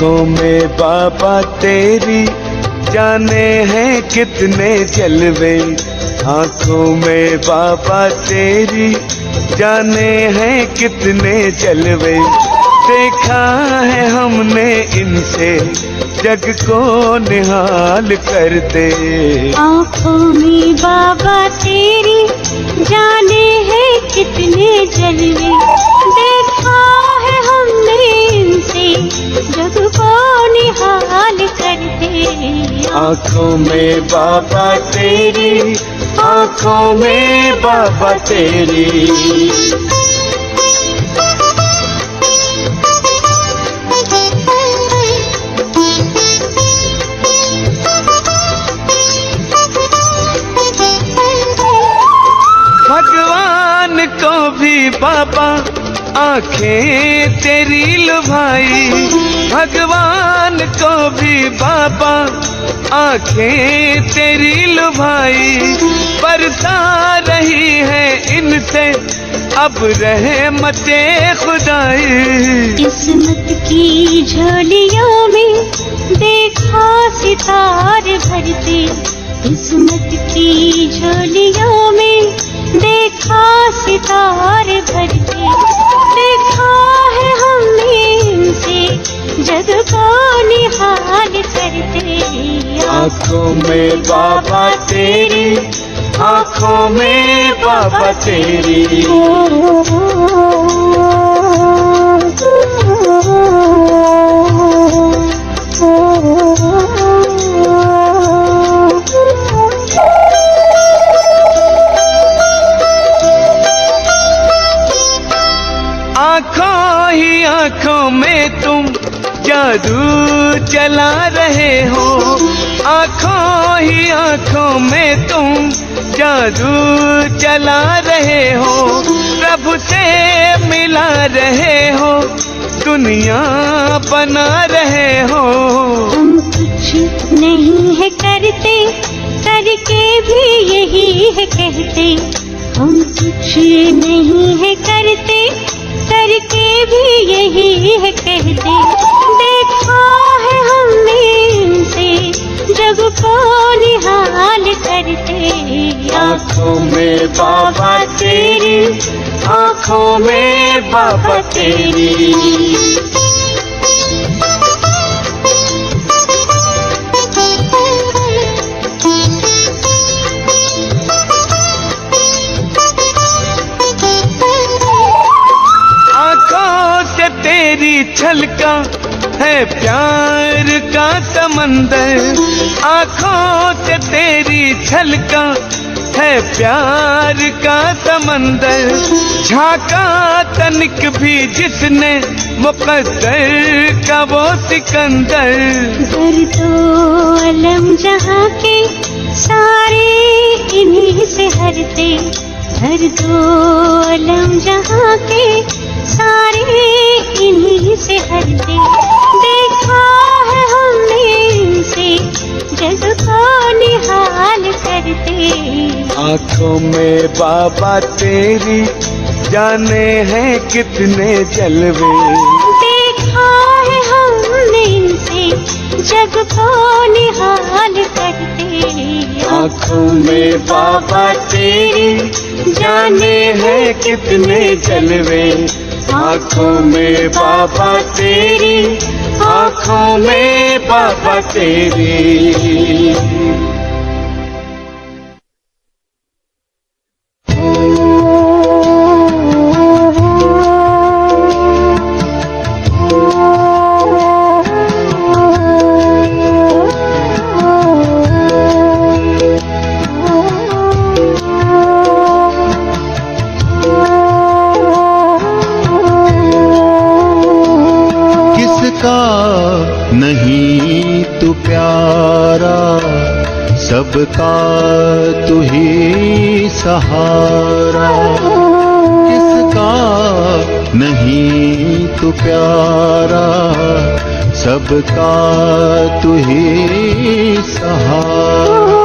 आँखों में बाबा तेरी जाने हैं कितने जलवे, आँखों में बाबा तेरी जाने हैं कितने जलवे। देखा है हमने इनसे जग को निहाल कर दे। आँखों में बाबा तेरी जाने हैं कितने जलवे, देखा है हमने इनसे जग को निहाल कर दे। आँखों में बाबा तेरी, आँखों में बाबा तेरी। भगवान को भी बाबा आंखें तेरी लुभाई, भगवान को भी बाबा आंखें तेरी लुभाई। बरसा रही है इनसे अब रहमते खुदाई। किस्मत की झोलियों में देखा सितारे भरते, किस्मत की झोलियों में देखा सितारे भरते। देखा है हमने इनसे जग को निहाल करते। आँखों में बाबा तेरी, आँखों में बाबा तेरी। आँखों ही आँखों में तुम जादू चला रहे हो, आँखों ही आँखों में तुम जादू चला रहे हो। प्रभु से मिला रहे हो, दुनिया बना रहे हो। हम कुछ नहीं है करते, करके भी यही है कहते। हम कुछ नहीं है करते, करके भी यही है कहते। देखा है हमने इनसे जग को निहाल करते। आँखों में बाबा तेरी, आँखों में बाबा तेरी। तेरी छलका है प्यार का समंदर, आँखों से तेरी छलका है प्यार का समंदर। झांका तनिक भी जिसने मुकद्दर का वो सिकंदर। दर्दो अलम जहाँ के सारे इन्हीं से हरते, दर्दो अलम जहाँ के सारे इन्हीं से हरते। देखा है हमने इनसे जग को निहाल करते। आँखों में बाबा तेरी जाने हैं कितने जलवे। देखा है हमने इनसे जग को निहाल करते। आँखों में बाबा तेरी जाने हैं कितने जलवे। आँखों में बाबा तेरी, आँखों में बाबा तेरी। नहीं तू प्यारा, सबका तू ही सहारा। किसका नहीं तू प्यारा, सबका तू ही सहारा।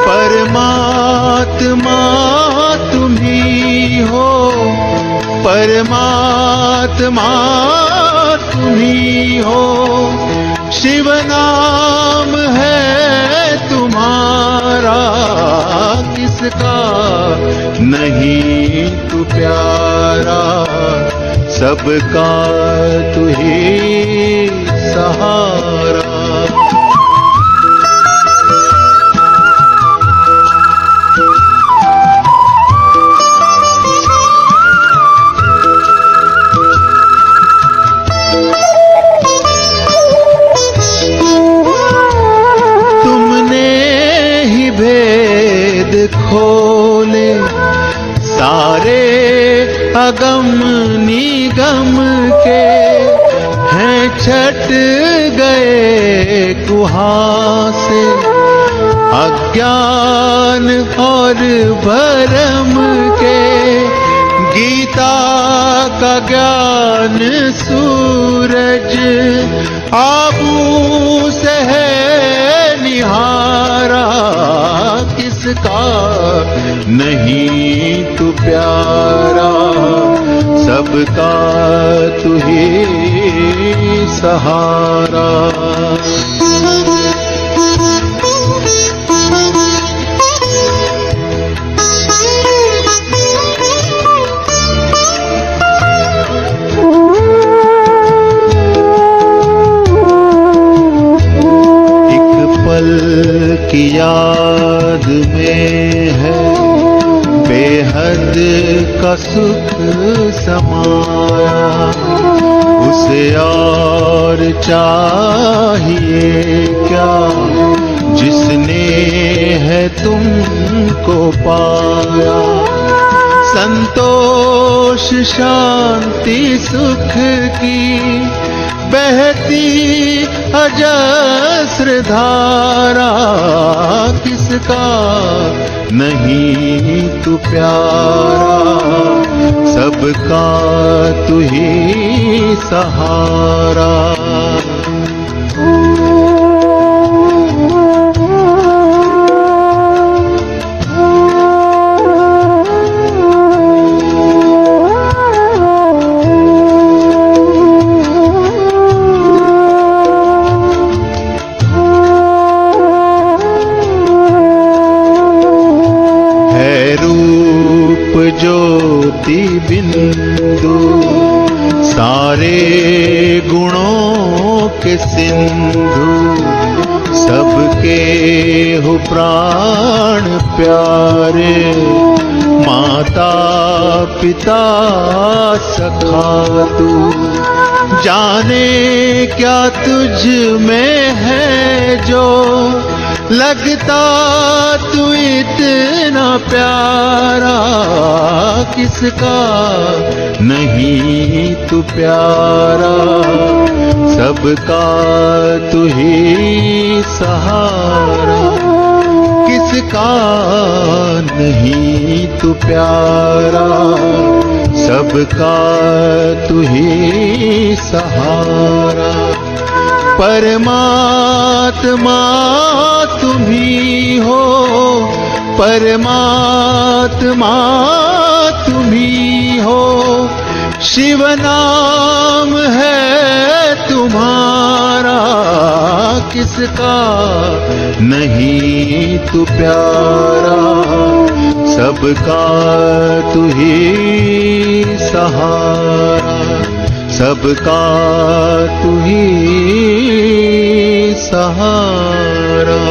परमात्मा तुम ही हो, परमात्मा ही हो, शिव नाम है तुम्हारा, किसका नहीं तू प्यारा, सबका तू ही सहारा। खोले सारे अगम निगम के, हैं छट गए कुहासे, अज्ञान और भरम के, गीता का ज्ञान सूरज आबू से है निहारा, किसका नहीं तू प्यारा, सबका तू ही सहारा। की याद में है बेहद का सुख समाया, उसे और चाहिए क्या, जिसने है तुमको पाया। संतोष शांति सुख की बहती अजस्र धारा, किसका नहीं तू प्यारा, सबका तू ही सहारा। ज्योति बिंदु सारे गुणों के सिंधु, सबके हो प्राण प्यारे, माता पिता सखा तू, जाने क्या तुझ में है जो लगता तू इतना प्यारा, किसका नहीं तू प्यारा, सबका तू ही सहारा। किसका नहीं तू प्यारा, सबका तू ही सहारा। परमात्मा तुम ही हो, परमात्मा तुम ही हो, शिव नाम है तुम्हारा, किसका नहीं तू प्यारा, सबका तू ही सहारा, सबका तू ही सहारा।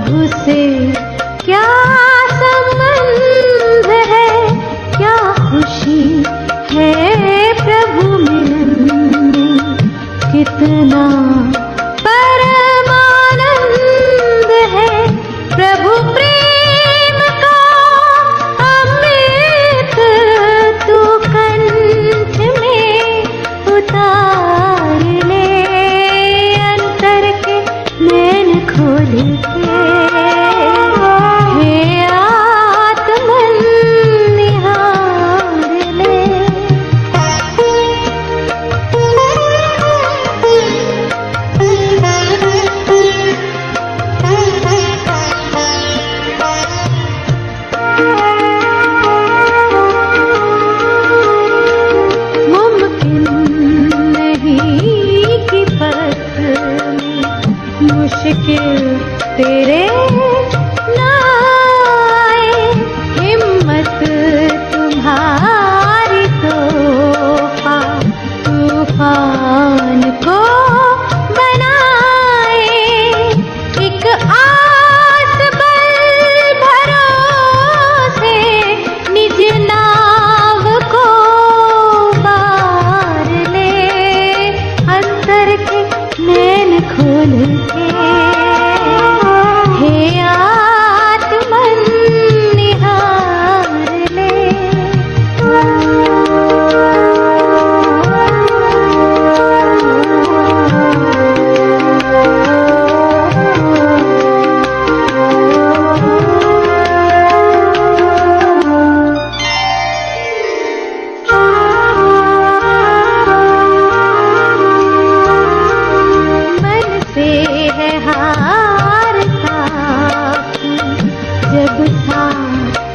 प्रभु से क्या संबंध है, क्या खुशी है प्रभु मिलन में, कितना परमानंद है प्रभु प्रेम का अमृत तू कंठ में उतार ले, अंतर के नैन खोल के हे आत्मन निहार ले। मुमकिन नहीं कि पथ में मुश्किल तेरे ना आए, हिम्मत तुम्हारी तूफान को बनाए, एक आस बल भरोसे निज नाव को बार ले, अंतर के नैन खोल के हे आत्मन निहार ले। मन से है हारता जब था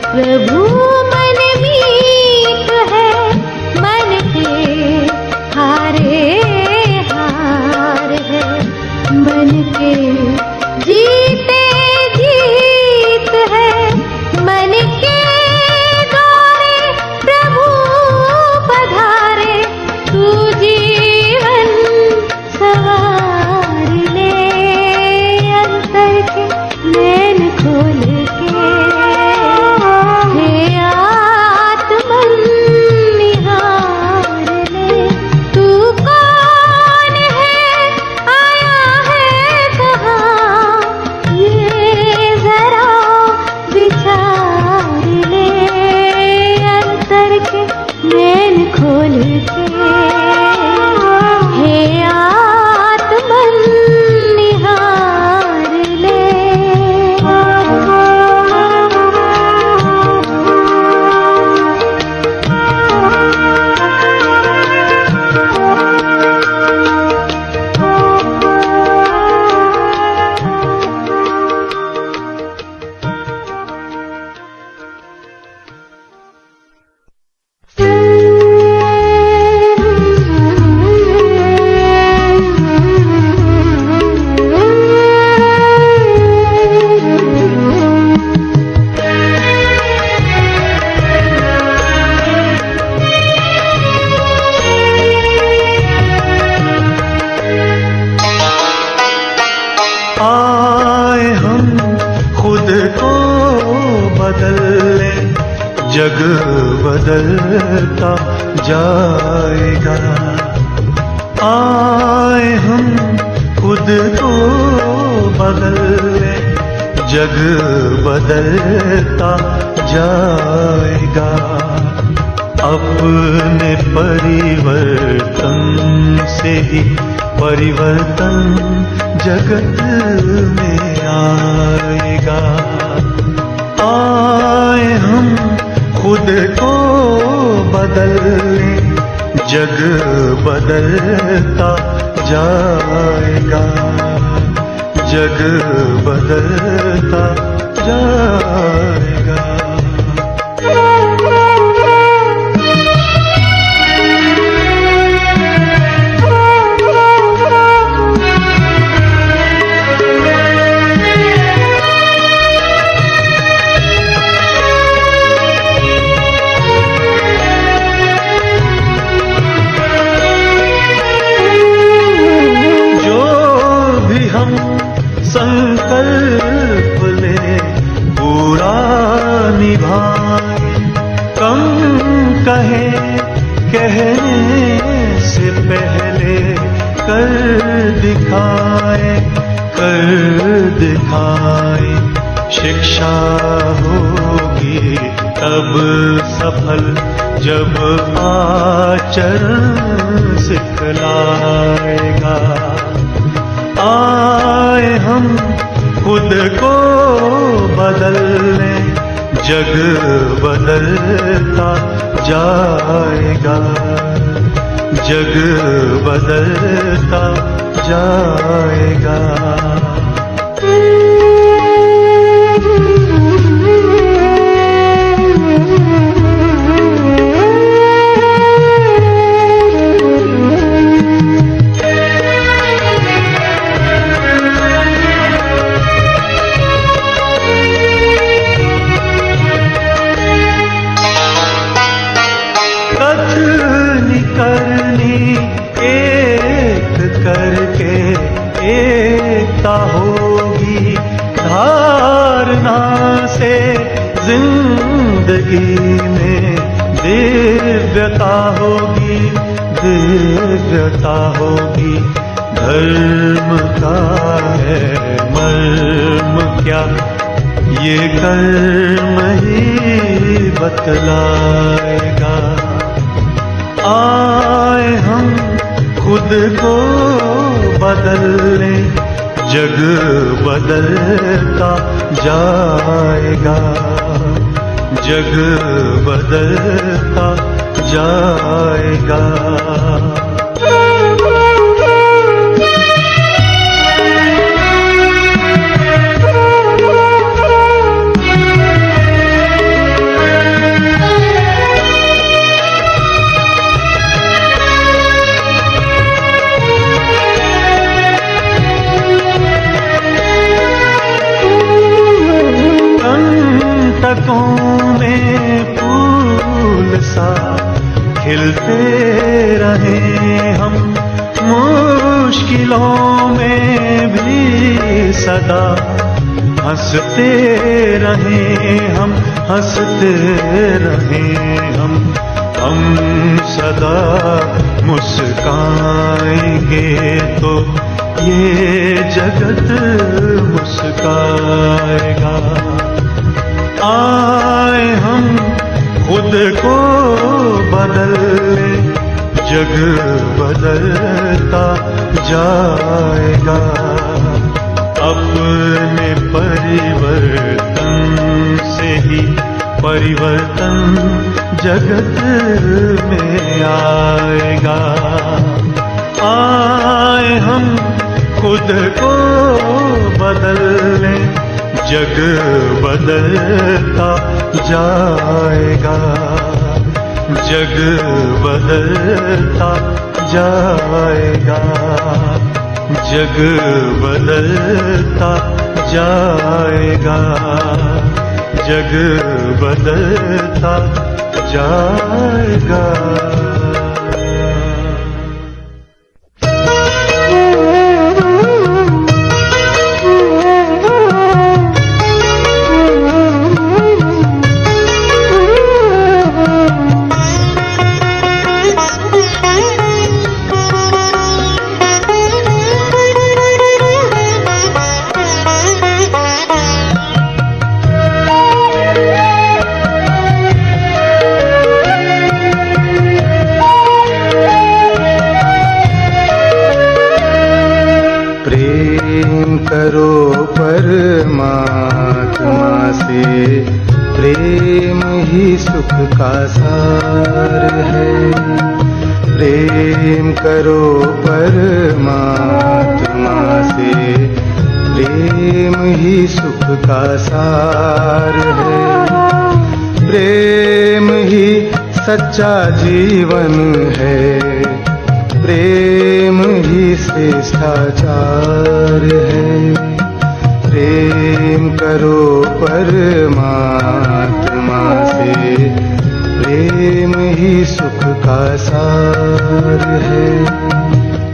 प्रभु, मन मीत है मन के हारे हार है, मन के जीते जीत है, मन के द्वारे प्रभु पधारे, तू जीवन सवार ले, अंतर के नैन खोल के हे आत्मन निहार ले। तू कौन है, आया है कहाँ, ये जरा विचार ले, अंतर के नैन खोल के हे आत्मन निहार ले। आए हम खुद को बदल ले, जग बदलता जाएगा। आए हम खुद को बदल ले, जग बदलता जाएगा। अपने परिवर्तन से ही परिवर्तन जगत में आएगा। आए हम खुद को बदल ले, जग बदलता जाएगा, जग बदलता जाएगा। संकल्प ले पूरा निभाए। कम कहे कहने से पहले कर दिखाए, कर दिखाए। शिक्षा होगी तब सफल जब आचरण सिखलाएगा। आए हम खुद को बदलने, जग बदलता जाएगा, जग बदलता जाएगा। कथनी करनी एक करके एकता होगी, धारणा से जिंदगी में दिव्यता होगी, दिव्यता होगी। धर्म का है मर्म क्या, ये कर्म ही बतलाएगा। आए हम खुद को बदलने, जग बदलता जाएगा, जग बदलता जाएगा। कंटकों में फूल सा खिलते रहे हम, मुश्किलों में भी सदा हंसते रहे हम, हंसते रहे हम सदा मुस्काएंगे तो ये जगत मुस्काएगा। आए हम खुद को बदलने, जग बदलता जाएगा। अपने परिवर्तन से ही परिवर्तन जगत में आएगा। आए हम खुद को बदलने, जग बदलता जाएगा, जग बदलता जाएगा, जग बदलता जाएगा, जग बदलता जाएगा। प्रेम करो परमात्मा से, प्रेम ही सुख का सार है। प्रेम करो परमात्मा से, प्रेम ही सुख का सार है। प्रेम ही सच्चा जीवन है, प्रेम ही श्रेष्ठाचार है। प्रेम करो परमात्मा से, प्रेम ही सुख का सार है।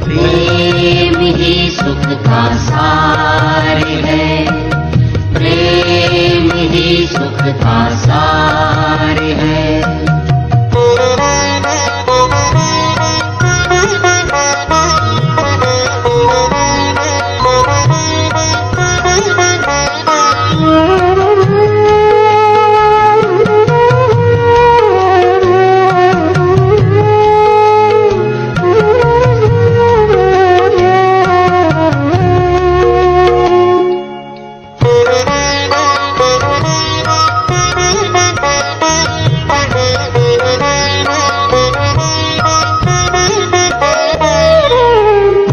प्रेम ही सुख का सार का सार है।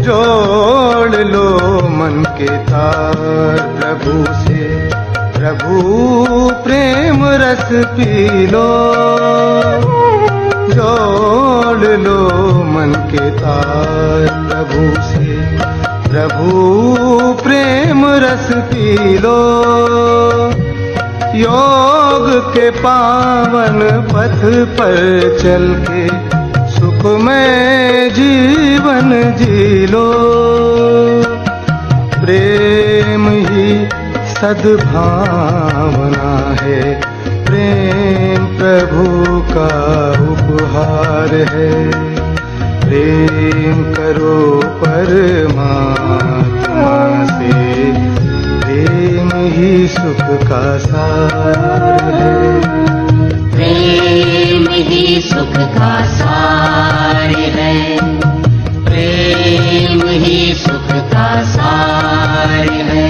जोड़ लो मन के तार प्रभु से, प्रभु प्रेम रस पी लो। जोड़ लो मन के तार प्रभु से, प्रभु प्रेम रस पी लो। योग के पावन पथ पर चल के सुखमय जीवन जी लो। प्रेम ही सद्भावना है, प्रेम प्रभु का उपहार है। प्रेम करो परमात्मा से, प्रेम ही सुख का सार है। प्रेम ही सुख का सार है। प्रेम ही सुख का सार है।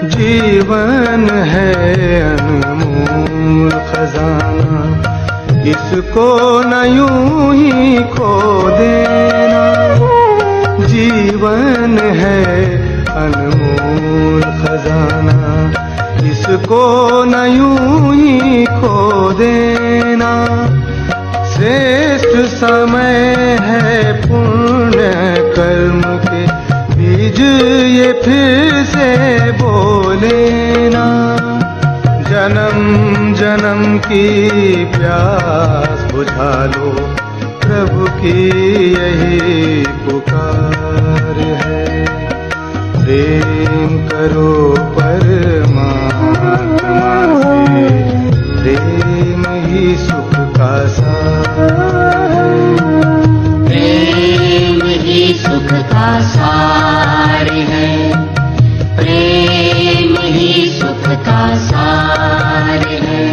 जीवन है अनमोल खजाना, इसको न यूं ही खो देना। जीवन है अनमोल खजाना, इसको न यूं ही खो देना। श्रेष्ठ समय है पुण्य कर्म के बीज ये फिर से बोलेना। जन्म जन्म की प्यास बुझा लो, प्रभु की यही पुकार है। प्रेम करो परमात्मा से, प्रेम ही सुख का सार है। प्रेम ही सुख का सार है। प्रेम ही सुख का सार है।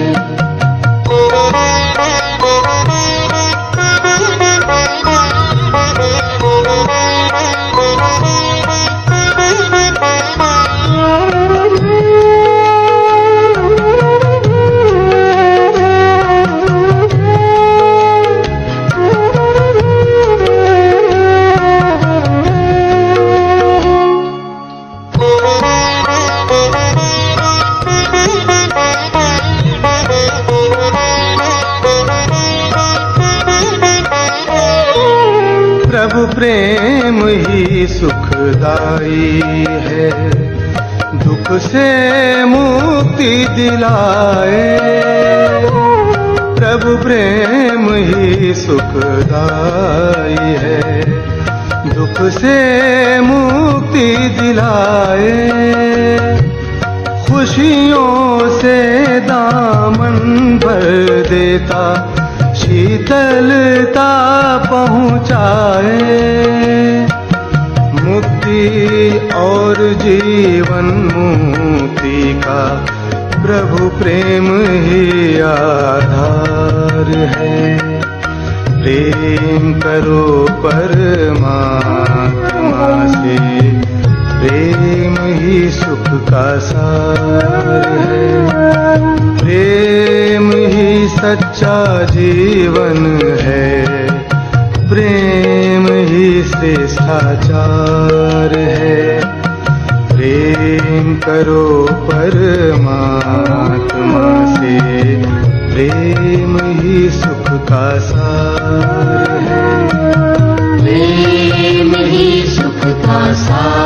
प्रभु प्रेम ही सुखदाई है, दुख से मुक्ति दिलाए। प्रभु प्रेम ही सुखदाई है, दुख से मुक्ति दिलाए। खुशियों से दामन भर देता, शीतलता पहुँचाए। मुक्ति और जीवन मुक्ति का प्रभु प्रेम ही आधार है। प्रेम करो परमात्मा से, प्रेम ही सुख का सार है। प्रेम ही सच्चा जीवन है, प्रेम ही श्रेष्ठाचार है। प्रेम करो परमात्मा का सार है। प्रेम ही सुख का सार